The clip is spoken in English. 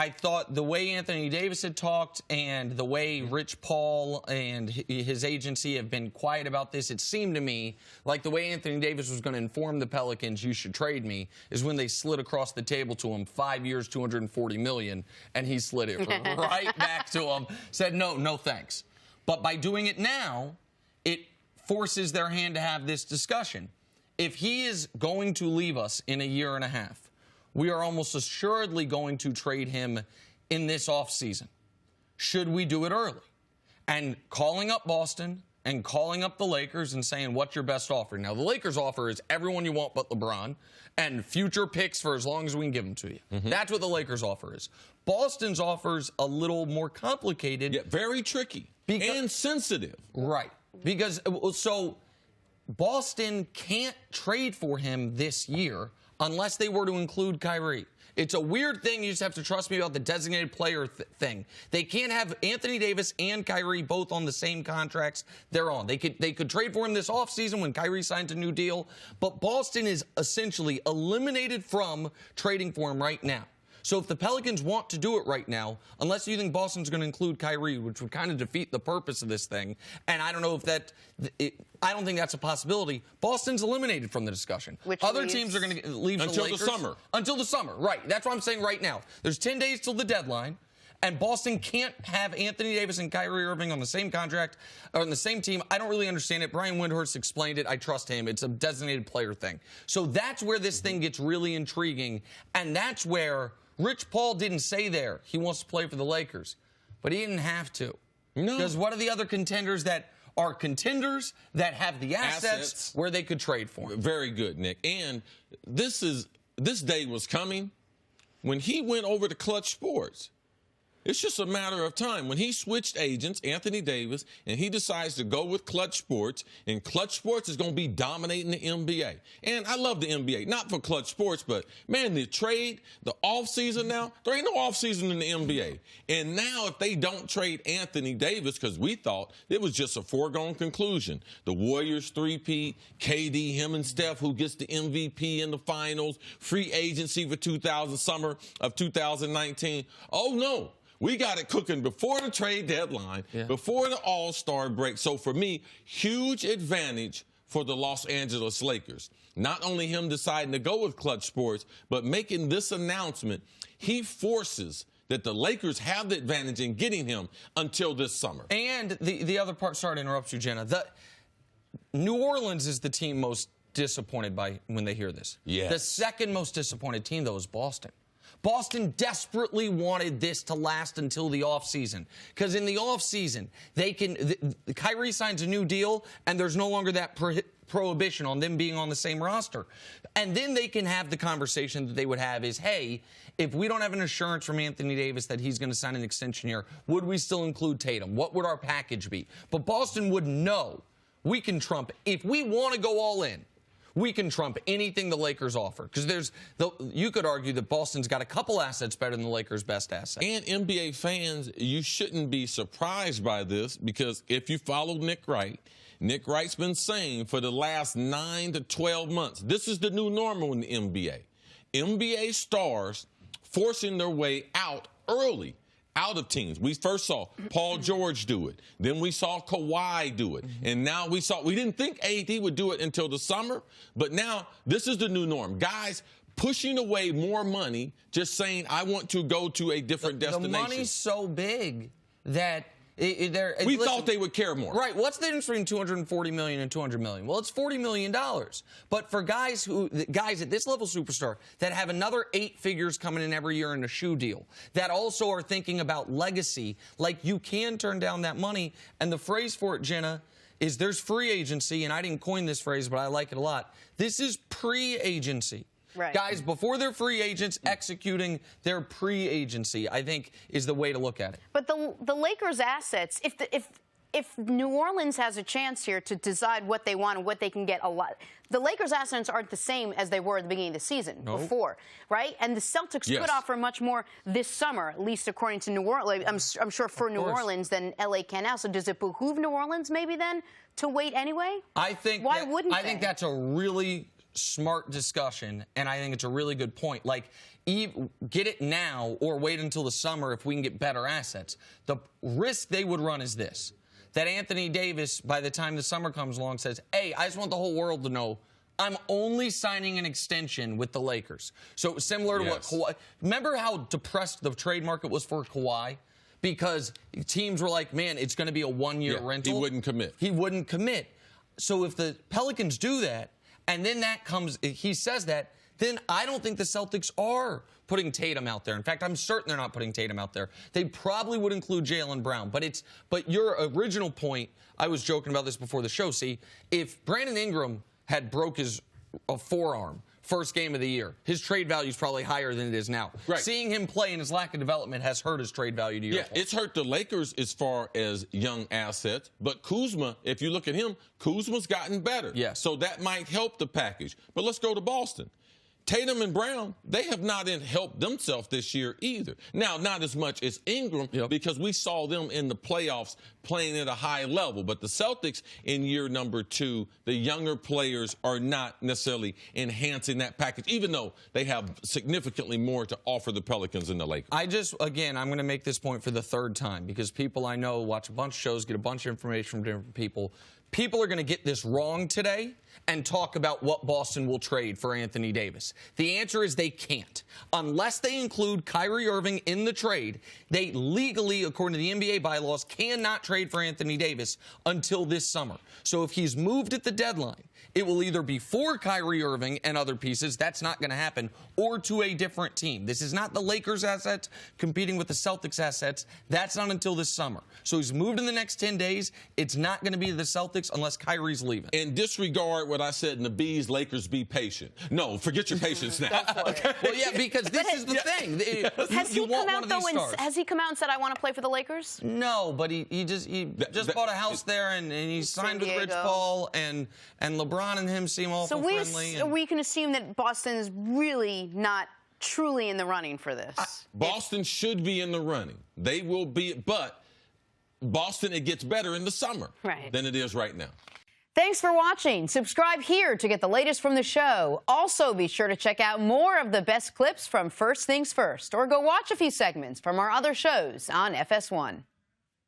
I thought the way Anthony Davis had talked and the way Rich Paul and his agency have been quiet about this, it seemed to me like the way Anthony Davis was going to inform the Pelicans, you should trade me, is when they slid across the table to him, 5 years, $240 million, and he slid it right back to him, said, no thanks. But by doing it now, it forces their hand to have this discussion. If he is going to leave us in a year and a half, we are almost assuredly going to trade him in this offseason. Should we do it early? And calling up Boston and calling up the Lakers and saying, what's your best offer? Now, the Lakers' offer is everyone you want but LeBron and future picks for as long as we can give them to you. That's what the Lakers' offer is. Boston's offer is a little more complicated. Yeah, very tricky and sensitive. Right. Because, so Boston can't trade for him this year unless they were to include Kyrie. It's a weird thing. You just have to trust me about the designated player thing. They can't have Anthony Davis and Kyrie both on the same contracts they're on. They could trade for him this offseason when Kyrie signs a new deal, but Boston is essentially eliminated from trading for him right now. So if the Pelicans want to do it right now, unless you think Boston's going to include Kyrie, which would kind of defeat the purpose of this thing, and I don't know if I don't think that's a possibility. Boston's eliminated from the discussion. Other teams are going to leave until the Lakers. The summer. Until the summer, right. That's what I'm saying right now. There's 10 days till the deadline, and Boston can't have Anthony Davis and Kyrie Irving on the same contract or on the same team. I don't really understand it. Brian Windhorst explained it. I trust him. It's a designated player thing. So that's where this thing gets really intriguing, and that's where Rich Paul didn't say there he wants to play for the Lakers, but he didn't have to. No. Because what are the other contenders that are contenders that have the assets where they could trade for him? Very good, Nick. And this day was coming when he went over to Clutch Sports. It's just a matter of time. When he switched agents, Anthony Davis, and he decides to go with Clutch Sports, and Clutch Sports is going to be dominating the NBA. And I love the NBA, not for Clutch Sports, but, man, the trade, the offseason now, there ain't no offseason in the NBA. And now if they don't trade Anthony Davis, because we thought it was just a foregone conclusion, the Warriors three-peat, KD, him and Steph, who gets the MVP in the finals, free agency for summer of 2019. Oh, no. We got it cooking before the trade deadline, before the All-Star break. So, for me, huge advantage for the Los Angeles Lakers. Not only him deciding to go with Clutch Sports, but making this announcement, he forces that the Lakers have the advantage in getting him until this summer. And the other part, sorry to interrupt you, Jenna, New Orleans is the team most disappointed by when they hear this. Yes. The second most disappointed team, though, is Boston. Boston desperately wanted this to last until the offseason. Because in the offseason, Kyrie signs a new deal, and there's no longer that prohibition on them being on the same roster. And then they can have the conversation that they would have is, hey, if we don't have an assurance from Anthony Davis that he's going to sign an extension here, would we still include Tatum? What would our package be? But Boston would know we can trump. If we want to go all in, we can trump anything the Lakers offer. Because you could argue that Boston's got a couple assets better than the Lakers' best asset. And NBA fans, you shouldn't be surprised by this, because if you follow Nick Wright, Nick Wright's been saying for the last 9 to 12 months, this is the new normal in the NBA. NBA stars forcing their way out early. Out of teams. We first saw Paul George do it. Then we saw Kawhi do it. And now we didn't think AD would do it until the summer, but now this is the new norm. Guys pushing away more money, just saying, I want to go to a different destination. The money's so big that we thought they would care more. Right. What's the difference between $240 million and $200 million? Well, it's $40 million. But for guys at this level superstar that have another 8 figures coming in every year in a shoe deal, that also are thinking about legacy, like, you can turn down that money. And the phrase for it, Jenna, is there's free agency, and I didn't coin this phrase, but I like it a lot. This is pre-agency. Right. Guys, before they're free agents, executing their pre-agency, I think, is the way to look at it. But the Lakers' assets, if New Orleans has a chance here to decide what they want and what they can get, the Lakers' assets aren't the same as they were at the beginning of the season before, right? And the Celtics could offer much more this summer, at least according to New Orleans. I'm sure for New Orleans than LA can now. So does it behoove New Orleans maybe then to wait anyway? I think why wouldn't they? I think that's a really smart discussion, and I think it's a really good point. Like, get it now or wait until the summer if we can get better assets. The risk they would run is this, that Anthony Davis, by the time the summer comes along, says, hey, I just want the whole world to know I'm only signing an extension with the Lakers. So similar to what Kawhi. Remember how depressed the trade market was for Kawhi? Because teams were like, man, it's going to be a one-year rental. He wouldn't commit. He wouldn't commit. So if the Pelicans do that, and then that comes, he says that, then I don't think the Celtics are putting Tatum out there. In fact, I'm certain they're not putting Tatum out there. They probably would include Jaylen Brown. But your original point, I was joking about this before the show. See, if Brandon Ingram had broke his forearm first game of the year, his trade value is probably higher than it is now. Right. Seeing him play and his lack of development has hurt his trade value to your point. It's hurt the Lakers as far as young assets. But Kuzma, if you look at him, Kuzma's gotten better. Yes. So that might help the package. But let's go to Boston. Tatum and Brown, they have not helped themselves this year either. Now, not as much as Ingram, because we saw them in the playoffs playing at a high level. But the Celtics in year number 2, the younger players are not necessarily enhancing that package, even though they have significantly more to offer the Pelicans and the Lakers. Again, I'm going to make this point for the third time, because people I know watch a bunch of shows, get a bunch of information from different people. People are going to get this wrong today and talk about what Boston will trade for Anthony Davis. The answer is they can't. Unless they include Kyrie Irving in the trade, they legally, according to the NBA bylaws, cannot trade for Anthony Davis until this summer. So if he's moved at the deadline, it will either be for Kyrie Irving and other pieces, that's not going to happen, or to a different team. This is not the Lakers' assets competing with the Celtics' assets. That's not until this summer. So he's moved in the next 10 days. It's not going to be the Celtics unless Kyrie's leaving. And disregard what I said in the Bees, Lakers, be patient. No, forget your patience now. Okay. Well, yeah, because this is the thing. Has he come out, though, has he come out and said, I want to play for the Lakers? No, but he just bought a house there, and he signed with Rich Paul, and LeBron and him seem awful friendly. So we can assume that Boston is really not truly in the running for this. Boston should be in the running. They will be, but Boston, it gets better in the summer than it is right now. Thanks for watching. Subscribe here to get the latest from the show. Also, be sure to check out more of the best clips from First Things First, or go watch a few segments from our other shows on FS1.